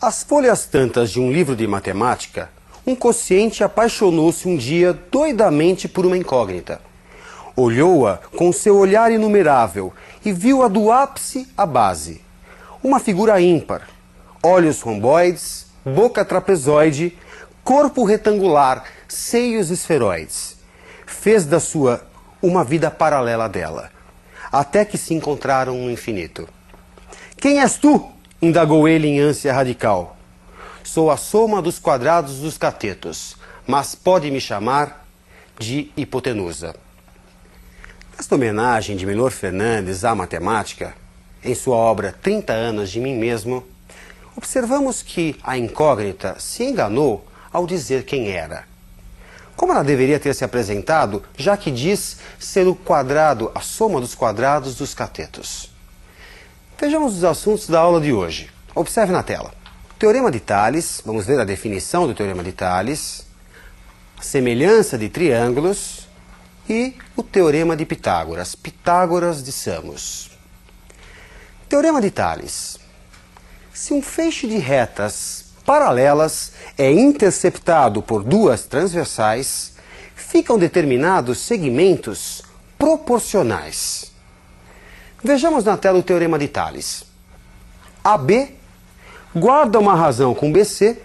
Às folhas tantas de um livro de matemática, um quociente apaixonou-se um dia doidamente por uma incógnita. Olhou-a com seu olhar inumerável e viu-a do ápice à base. Uma figura ímpar, olhos romboides, boca trapezoide, corpo retangular, seios esferoides. Fez da sua uma vida paralela dela, até que se encontraram no infinito. Quem és tu? Indagou ele em ânsia radical. Sou a soma dos quadrados dos catetos, mas pode me chamar de hipotenusa. Nesta homenagem de Milor Fernandes à matemática, em sua obra 30 anos de mim mesmo, observamos que a incógnita se enganou ao dizer quem era. Como ela deveria ter se apresentado, já que diz ser o quadrado, a soma dos quadrados dos catetos. Vejamos os assuntos da aula de hoje. Observe na tela. Teorema de Tales, vamos ver a definição do Teorema de Tales, semelhança de triângulos e o Teorema de Pitágoras, Pitágoras de Samos. Teorema de Tales. Se um feixe de retas paralelas é interceptado por duas transversais, ficam determinados segmentos proporcionais. Vejamos na tela o Teorema de Tales. AB guarda uma razão com BC,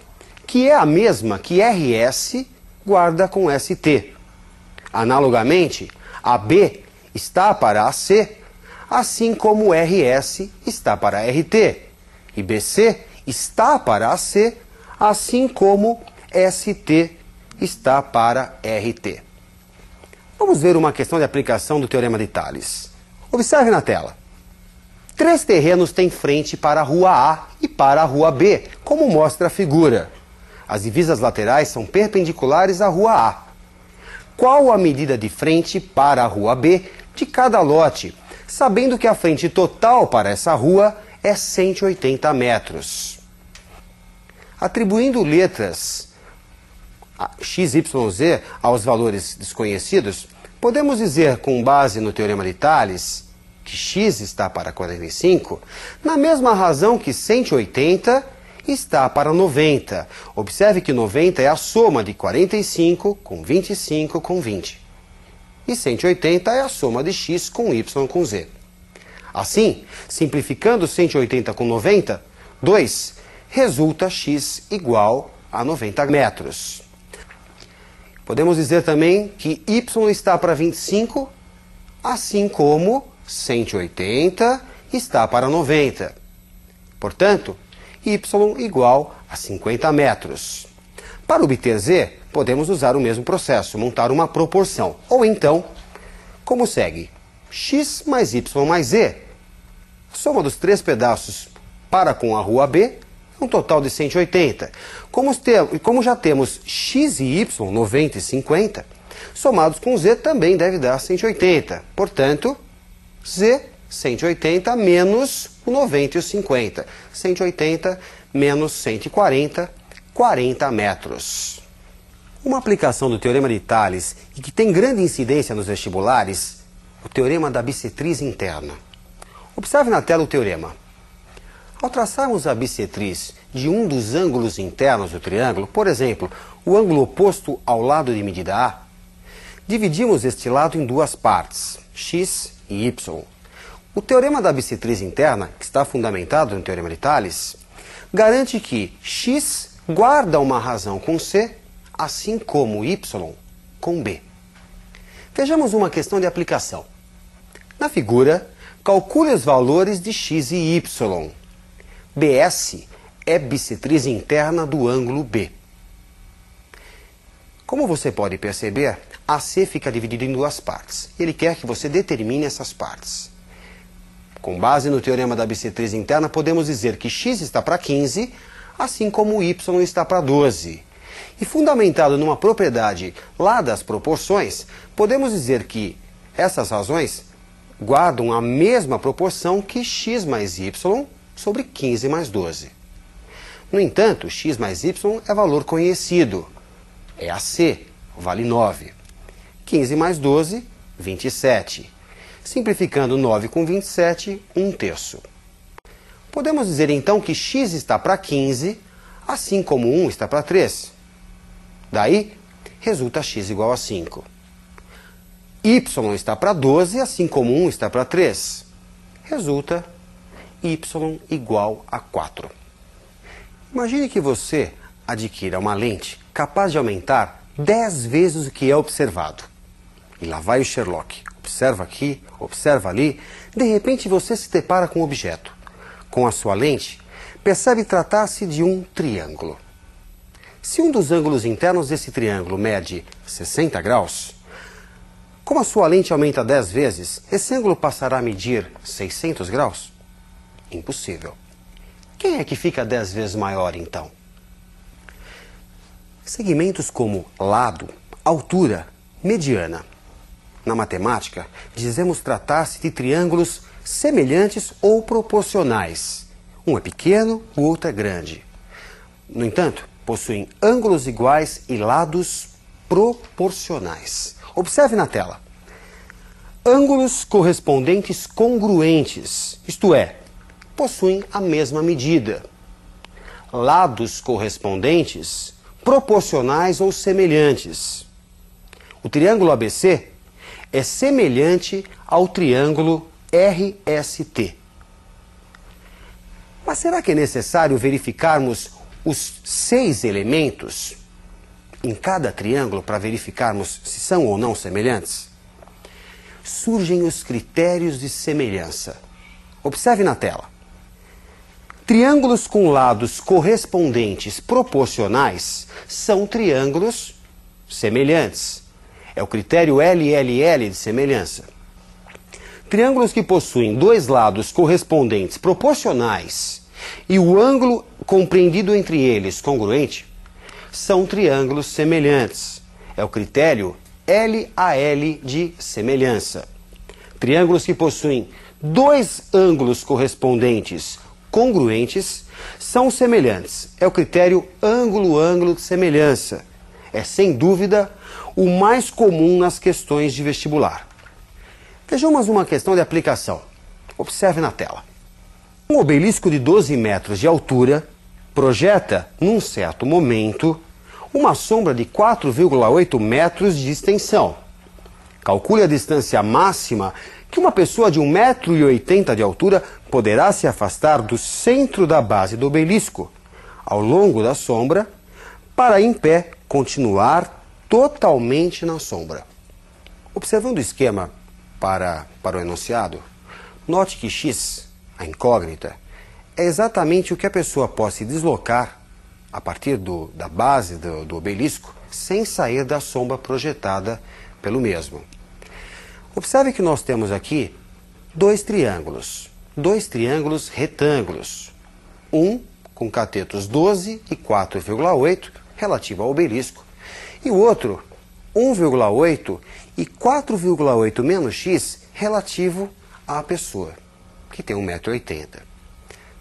que é a mesma que RS guarda com ST. Analogamente, AB está para AC, assim como RS está para RT, e BC está para AC, assim como ST está para RT. Vamos ver uma questão de aplicação do Teorema de Tales. Observe na tela. Três terrenos têm frente para a rua A e para a rua B, como mostra a figura. As divisas laterais são perpendiculares à rua A. Qual a medida de frente para a rua B de cada lote, sabendo que a frente total para essa rua é 180 metros? Atribuindo letras x, y, z aos valores desconhecidos, podemos dizer, com base no Teorema de Tales, que x está para 45, na mesma razão que 180 está para 90. Observe que 90 é a soma de 45 com 25 com 20. E 180 é a soma de x com y com z. Assim, simplificando 180 com 90, 2, resulta x igual a 90 metros. Podemos dizer também que y está para 25, assim como 180 está para 90. Portanto, y igual a 50 metros. Para obter z, podemos usar o mesmo processo, montar uma proporção. Ou então, como segue? X mais y mais z. A soma dos três pedaços para com a rua B é um total de 180. Como já temos x e y, 90 e 50, somados com z também deve dar 180. Portanto, z, 180 menos o 90 e o 50. 180 menos 140, 40 metros. Uma aplicação do Teorema de Tales e que tem grande incidência nos vestibulares, o Teorema da bissetriz interna. Observe na tela o teorema. Ao traçarmos a bissetriz de um dos ângulos internos do triângulo, por exemplo, o ângulo oposto ao lado de medida A, dividimos este lado em duas partes, x e y. O Teorema da bissetriz interna, que está fundamentado no Teorema de Tales, garante que x guarda uma razão com C, assim como y com B. Vejamos uma questão de aplicação. Na figura, calcule os valores de x e y. BS é bissetriz interna do ângulo B. Como você pode perceber, AC fica dividido em duas partes. Ele quer que você determine essas partes. Com base no Teorema da bissetriz interna, podemos dizer que x está para 15, assim como y está para 12. E fundamentado numa propriedade lá das proporções, podemos dizer que essas razões guardam a mesma proporção que x mais y sobre 15 mais 12. No entanto, x mais y é valor conhecido. É AC, vale 9. 15 mais 12, 27. Simplificando 9 com 27, 1/3. Podemos dizer então que x está para 15, assim como 1 está para 3. Daí, resulta x igual a 5. Y está para 12, assim como 1 está para 3. Resulta y igual a 4. Imagine que você adquira uma lente capaz de aumentar 10 vezes o que é observado. E lá vai o Sherlock. Observa aqui, observa ali. De repente você se depara com um objeto. Com a sua lente, percebe tratar-se de um triângulo. Se um dos ângulos internos desse triângulo mede 60 graus, como a sua lente aumenta 10 vezes, esse ângulo passará a medir 600 graus? Impossível. Quem é que fica 10 vezes maior, então? Segmentos como lado, altura, mediana. Na matemática, dizemos tratar-se de triângulos semelhantes ou proporcionais. Um é pequeno, o outro é grande. No entanto, possuem ângulos iguais e lados proporcionais. Observe na tela. Ângulos correspondentes congruentes, isto é, possuem a mesma medida. Lados correspondentes proporcionais ou semelhantes. O triângulo ABC é semelhante ao triângulo RST. Mas será que é necessário verificarmos os 6 elementos em cada triângulo para verificarmos se são ou não semelhantes? Surgem os critérios de semelhança. Observe na tela. Triângulos com lados correspondentes proporcionais são triângulos semelhantes. É o critério LLL de semelhança. Triângulos que possuem 2 lados correspondentes proporcionais e o ângulo compreendido entre eles congruente são triângulos semelhantes. É o critério LAL de semelhança. Triângulos que possuem 2 ângulos correspondentes congruentes são semelhantes. É o critério ângulo-ângulo de semelhança. É, sem dúvida, o mais comum nas questões de vestibular. Vejamos uma questão de aplicação. Observe na tela. Um obelisco de 12 metros de altura projeta, num certo momento, uma sombra de 4,8 metros de extensão. Calcule a distância máxima que uma pessoa de 1,80 m de altura poderá se afastar do centro da base do obelisco, ao longo da sombra, para em pé continuar totalmente na sombra. Observando o esquema para o enunciado, note que x, a incógnita, é exatamente o que a pessoa pode se deslocar a partir da base do obelisco sem sair da sombra projetada pelo mesmo. Observe que nós temos aqui 2 triângulos retângulos, um com catetos 12 e 4,8 relativo ao obelisco, e o outro 1,8 e 4,8 menos x relativo à pessoa, que tem 1,80 m.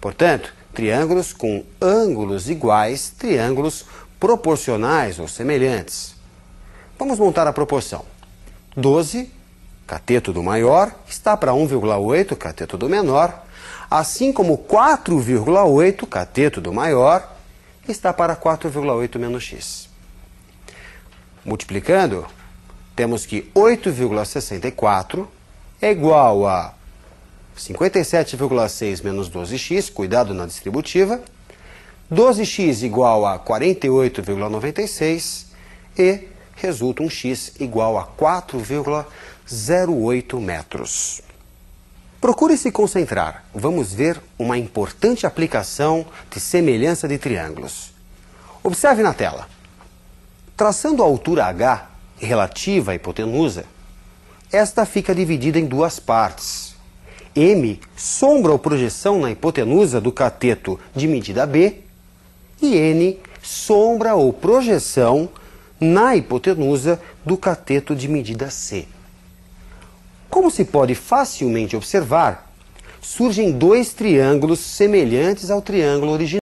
Portanto, triângulos com ângulos iguais, triângulos proporcionais ou semelhantes. Vamos montar a proporção. 12, cateto do maior, está para 1,8, cateto do menor, assim como 4,8, cateto do maior, está para 4,8 menos x. Multiplicando, temos que 8,64 é igual a 57,6 menos 12x, cuidado na distributiva, 12x igual a 48,96 e resulta um x igual a 4,08 metros. Procure se concentrar. Vamos ver uma importante aplicação de semelhança de triângulos. Observe na tela. Traçando a altura h relativa à hipotenusa, esta fica dividida em 2 partes. M, sombra ou projeção na hipotenusa do cateto de medida B, e N, sombra ou projeção na hipotenusa do cateto de medida C. Como se pode facilmente observar, surgem 2 triângulos semelhantes ao triângulo original.